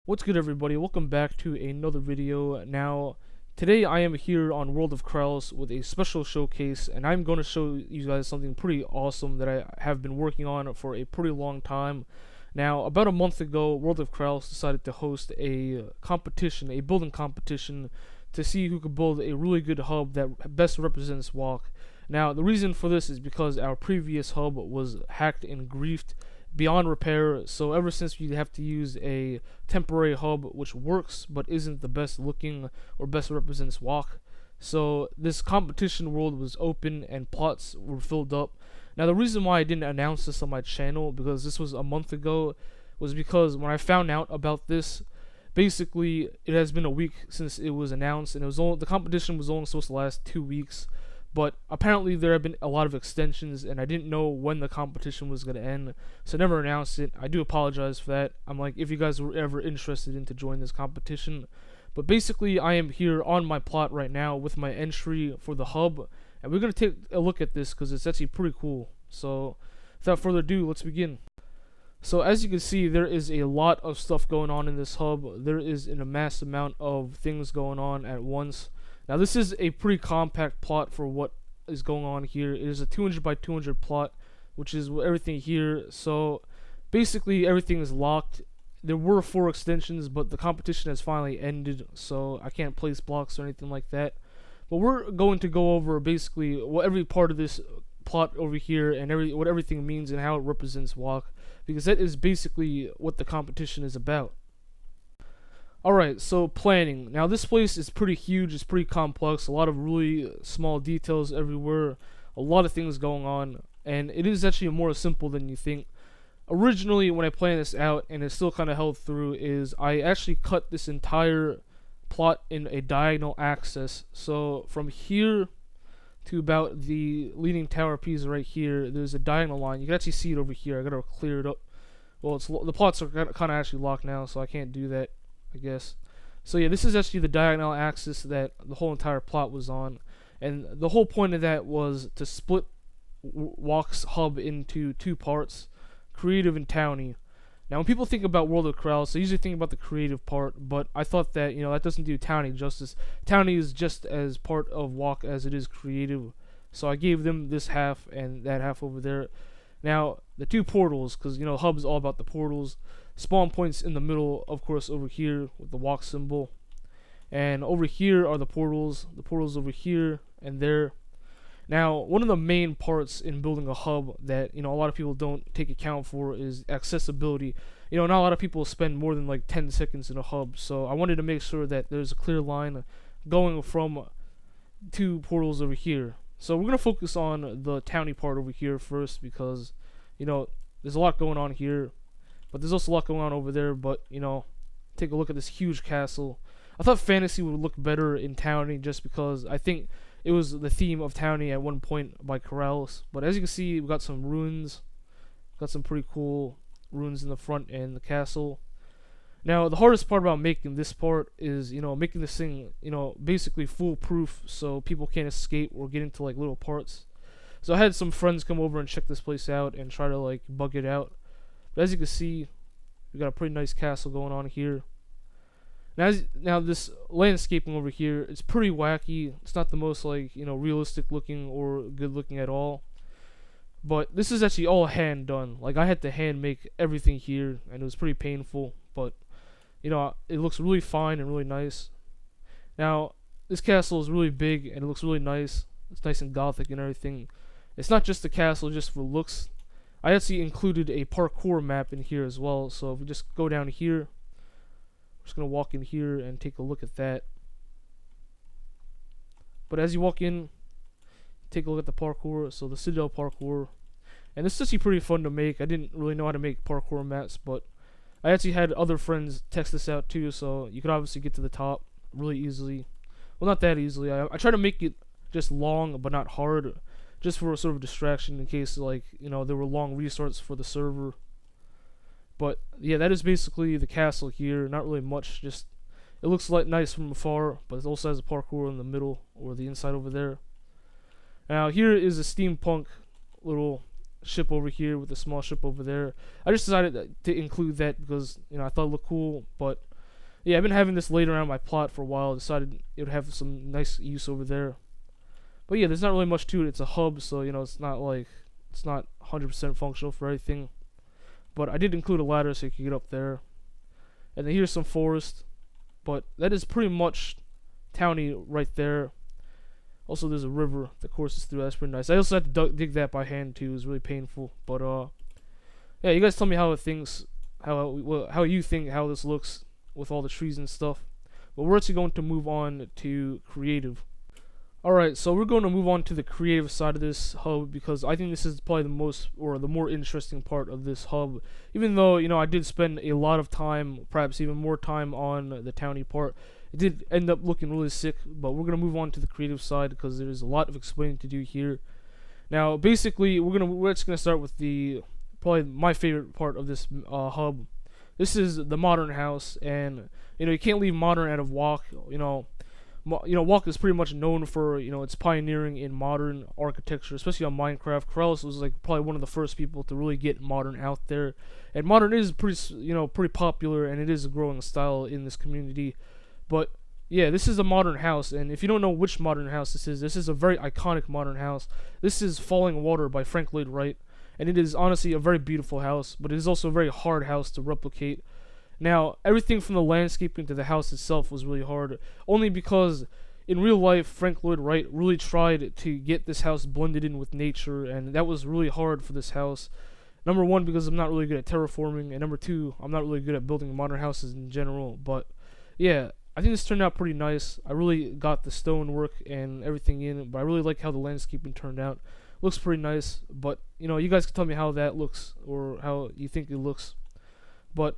What's good, everybody? Welcome back to another video. Now, today I am here on World of Keralis with a special showcase, and I'm going to show you guys something pretty awesome that I have been working on for a pretty long time. Now, about a month ago, World of Keralis decided to host a competition, a building competition, to see who could build a really good hub that best represents Walk. Now, the reason for this is because our previous hub was hacked and griefed beyond repair, so ever since we have to use a temporary hub which works but isn't the best looking or best represents Walk. So this competition world was open and plots were filled up. Now, the reason why I didn't announce this on my channel, because this was a month ago, was because when I found out about this, basically it has been a week since it was announced, and the competition was only supposed to last 2 weeks. But apparently there have been a lot of extensions, and I didn't know when the competition was going to end, so I never announced it. I do apologize for that. I'm like, if you guys were ever interested in to join this competition. But basically, I am here on my plot right now with my entry for the hub, and we're going to take a look at this because it's actually pretty cool. So without further ado, let's begin. So as you can see, there is a lot of stuff going on in this hub. There is an immense amount of things going on at once. Now, this is a pretty compact plot for what is going on here. It is a 200 by 200 plot, which is everything here. So basically everything is locked. There were 4 extensions, but the competition has finally ended, so I can't place blocks or anything like that. But we're going to go over basically what every part of this plot over here and what everything means and how it represents Walk, because that is basically what the competition is about. Alright, so planning. Now, this place is pretty huge, it's pretty complex, a lot of really small details everywhere, a lot of things going on, and it is actually more simple than you think. Originally, when I planned this out, and it still kind of held through, is I actually cut this entire plot in a diagonal axis. So from here to about the leaning tower piece right here, there's a diagonal line. You can actually see it over here. I gotta clear it up. Well, the plots are kind of actually locked now, so I can't do that, I guess. So yeah, this is actually the diagonal axis that the whole entire plot was on, and the whole point of that was to split Walk's hub into 2 parts, creative and towny. Now, when people think about World of Keralis, they usually think about the creative part, but I thought that, that doesn't do towny justice. Towny is just as part of Walk as it is creative, so I gave them this half and that half over there. Now, the 2 portals, because hub is all about the portals. Spawn points in the middle, of course, over here with the Walk symbol, and over here are the portals over here and there. Now, one of the main parts in building a hub that a lot of people don't take account for is accessibility. Not a lot of people spend more than like 10 seconds in a hub, so I wanted to make sure that there's a clear line going from 2 portals over here. So we're gonna focus on the towny part over here first, because there's a lot going on here, but there's also a lot going on over there. But take a look at this huge castle. I thought fantasy would look better in towny, just because I think it was the theme of towny at one point by Keralis. But as you can see, we've got some ruins, got some pretty cool ruins in the front and the castle. Now, the hardest part about making this part is making this thing basically foolproof, so people can't escape or get into like little parts. So I had some friends come over and check this place out and try to like bug it out. But as you can see, we got a pretty nice castle going on here. Now this landscaping over here, it's pretty wacky. It's not the most like realistic looking or good looking at all. But this is actually all hand done. Like, I had to hand make everything here, and it was pretty painful. But it looks really fine and really nice. Now, this castle is really big and it looks really nice. It's nice and gothic and everything. It's not just the castle just for looks. I actually included a parkour map in here as well. So if we just go down here, we're just gonna walk in here and take a look at that. But as you walk in, take a look at the parkour. So the Citadel parkour, and this is actually pretty fun to make. I didn't really know how to make parkour maps, but I actually had other friends test this out too, so you could obviously get to the top really easily. Well, not that easily. I try to make it just long but not hard, just for a sort of distraction in case like there were long restarts for the server. But yeah, that is basically the castle here. Not really much, just it looks like nice from afar, but it also has a parkour in the middle or the inside over there. Now here is a steampunk little ship over here with a small ship over there. I just decided to include that because I thought it looked cool, but yeah, I've been having this laid around my plot for a while. Decided it would have some nice use over there. But yeah, there's not really much to it. It's a hub, so it's not like it's not 100% functional for everything. But I did include a ladder so you can get up there. And then here's some forest. But that is pretty much towny right there. Also, there's a river that courses through. That's pretty nice. I also had to dig that by hand too. It was really painful. But yeah, you guys tell me how it thinks, how you think how this looks with all the trees and stuff. But we're actually going to move on to creative. Alright, so we're going to move on to the creative side of this hub because I think this is probably the most or the more interesting part of this hub. Even though, I did spend a lot of time, perhaps even more time on the towny part, it did end up looking really sick, but we're going to move on to the creative side because there's a lot of explaining to do here. Now, basically, we're just going to start with probably my favorite part of this hub. This is the modern house, and, you can't leave modern out of walk, Walk is pretty much known for its pioneering in modern architecture, especially on Minecraft. Keralis was like probably one of the first people to really get modern out there, and modern is pretty popular, and it is a growing style in this community. But yeah, this is a modern house, and if you don't know which modern house this is a very iconic modern house. This is Falling Water by Frank Lloyd Wright, and it is honestly a very beautiful house, but it is also a very hard house to replicate. Now, everything from the landscaping to the house itself was really hard, only because in real life, Frank Lloyd Wright really tried to get this house blended in with nature, and that was really hard for this house. Number one, because I'm not really good at terraforming, and number two, I'm not really good at building modern houses in general. But yeah, I think this turned out pretty nice. I really got the stonework and everything in, but I really like how the landscaping turned out. Looks pretty nice, but you guys can tell me how that looks or how you think it looks. But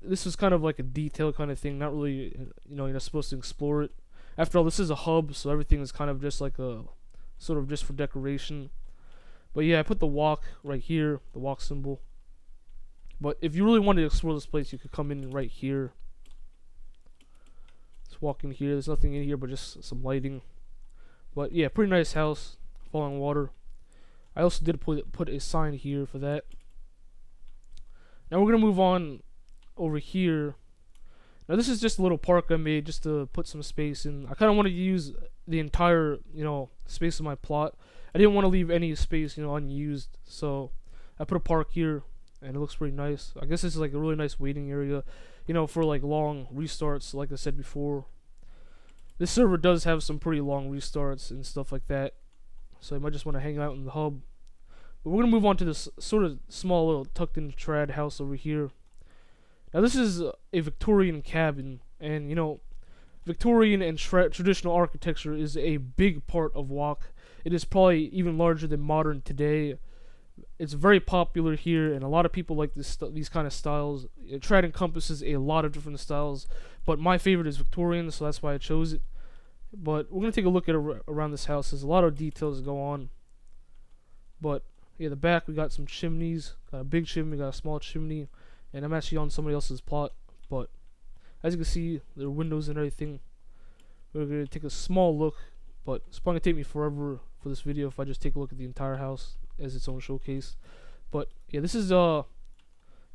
this was kind of like a detail kind of thing, not really, you're not supposed to explore it. After all, this is a hub, so everything is kind of just like a, sort of just for decoration. But yeah, I put the walk right here, the walk symbol. But if you really wanted to explore this place, you could come in right here. Just walk in here, there's nothing in here but just some lighting. But yeah, pretty nice house, Falling Water. I also did put a sign here for that. Now we're going to move on over here. Now this is just a little park I made just to put some space in. I kind of wanted to use the entire, space of my plot. I didn't want to leave any space, unused. So I put a park here, and it looks pretty nice. I guess this is like a really nice waiting area, for like long restarts, like I said before. This server does have some pretty long restarts and stuff like that. So you might just want to hang out in the hub. But we're going to move on to this sort of small little tucked in trad house over here. Now this is a Victorian cabin, and Victorian and traditional architecture is a big part of WoK. It is probably even larger than modern today. It's very popular here, and a lot of people like these kind of styles. Trad encompasses a lot of different styles, but my favorite is Victorian, so that's why I chose it. But we're going to take a look at around this house. There's a lot of details that go on. But yeah, the back, we got some chimneys. Got a big chimney, got a small chimney. And I'm actually on somebody else's plot. But as you can see, there are windows and everything. We're going to take a small look. But it's probably going to take me forever for this video if I just take a look at the entire house as its own showcase. But yeah, this is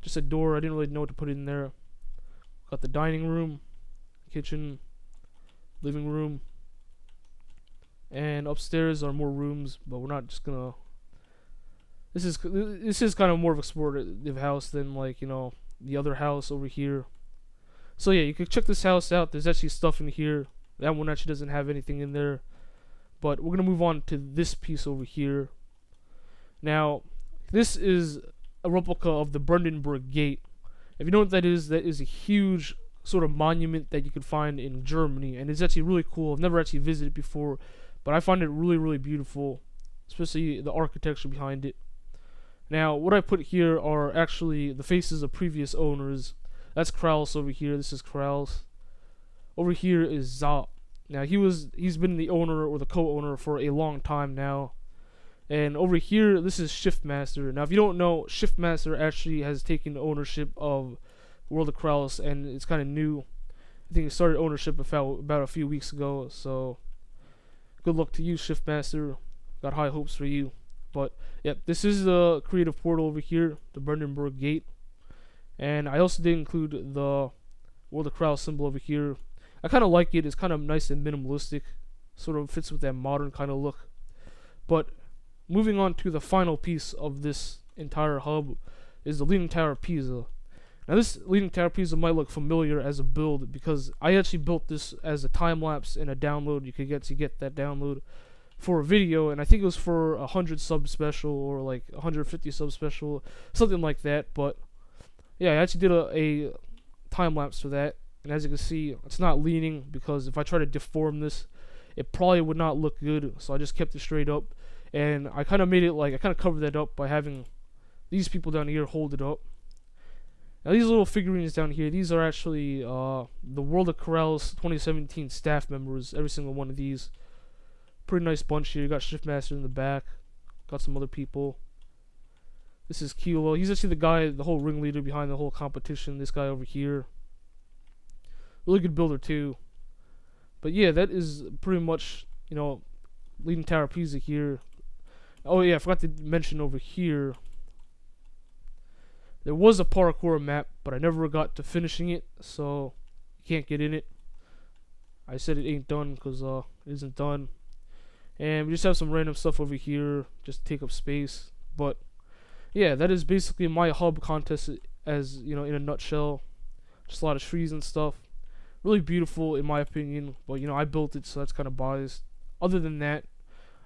just a door. I didn't really know what to put in there. Got the dining room, kitchen, living room. And upstairs are more rooms, but we're not just gonna. This is kind of more of a explorative house than like the other house over here. So yeah, you can check this house out. There's actually stuff in here. That one actually doesn't have anything in there. But we're gonna move on to this piece over here. Now, this is a replica of the Brandenburg Gate. If you know what that is a huge sort of monument that you could find in Germany, and it's actually really cool. I've never actually visited before, but I find it really, really beautiful, especially the architecture behind it. Now, what I put here are actually the faces of previous owners. That's Keralis over here. This is Keralis. Over here is Zop. Now, he's been the owner or the co-owner for a long time now. And over here, this is Shiftmaster. Now, if you don't know, Shiftmaster actually has taken ownership of World of Keralis, and it's kind of new. I think it started ownership about a few weeks ago. So, good luck to you, Shiftmaster. Got high hopes for you. But, yep, this is the creative portal over here, the Brandenburg Gate. And I also did include the World of Keralis symbol over here. I kind of like it. It's kind of nice and minimalistic. Sort of fits with that modern kind of look. But moving on to the final piece of this entire hub is the Leaning Tower of Pisa. Now this Leaning Tower of Pisa might look familiar as a build because I actually built this as a time lapse and a download. You could get that download for a video, and I think it was for 100 sub special or like 150 sub special, something like that. But yeah, I actually did a time lapse for that, and as you can see, it's not leaning because if I try to deform this, it probably would not look good. So I just kept it straight up, and I kind of made it like I kind of covered that up by having these people down here hold it up. Now these little figurines down here, these are actually the World of Keralis 2017 staff members. Every single one of these. Pretty nice bunch here. You got Shiftmaster in the back. Got some other people. This is Kilo. He's actually the guy, the whole ringleader behind the whole competition. This guy over here. Really good builder too. But yeah, that is pretty much, you know, Leaning Tower of Pisa here. Oh yeah, I forgot to mention over here. There was a parkour map, but I never got to finishing it, so you can't get in it. I said it ain't done because it isn't done. And we just have some random stuff over here just to take up space. But yeah, that is basically my hub contest, as you know, in a nutshell. Just a lot of trees and stuff. Really beautiful in my opinion, but you know, I built it, so that's kind of biased. Other than that,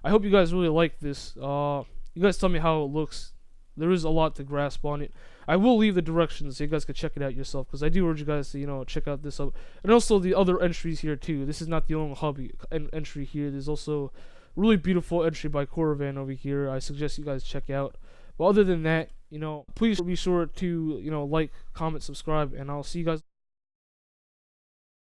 I hope you guys really like this. You guys tell me how it looks. There is a lot to grasp on it. I will leave the directions so you guys can check it out yourself, because I do urge you guys to, you know, check out this hub. And also the other entries here too. This is not the only hub entry here. There's also really beautiful entry by Coravan over here. I suggest you guys check out. But other than that, you know, please be sure to, you know, like, comment, subscribe, and I'll see you guys